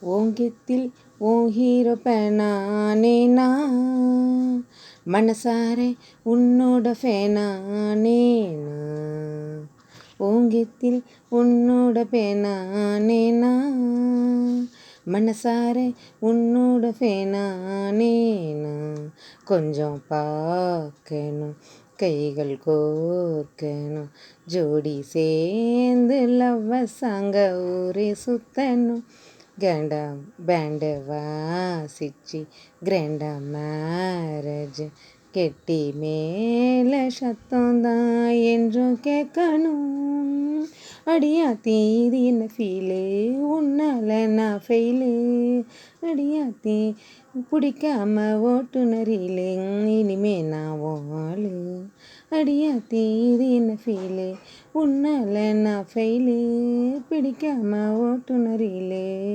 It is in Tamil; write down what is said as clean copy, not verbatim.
ஓங்கித்தில் ஓ ஹீரோ பேனானேனா, மனசாரே உன்னோட ஃபேனானேனா. ஓங்கித்தில் உன்னோட பேனானேனா, மனசாரே உன்னோட ஃபேனானேனா. கொஞ்சம் பார்க்கணும், கைகள் கோர்க்கணும், ஜோடி சேர்ந்து லவ்வ சாங்க ஊரே சுத்தணும். கேண்டா பேண்டு வாசிச்சு கிராண்டா மேரேஜ், கெட்டி மேலே சத்தம்தான் என்றும் கேட்கணும். அடியாத்தி இது என்ன ஃபீலு, உன்னால நான் ஃபெயிலு. அடியாத்தி பிடிக்காம ஓட்டுநரிலே, இனிமே நான் வாழு. அடியாத்தி இது என்ன ஃபீலு, உன்னால நான் ஃபெயிலு. பிடிக்காம ஓட்டுநரிலே.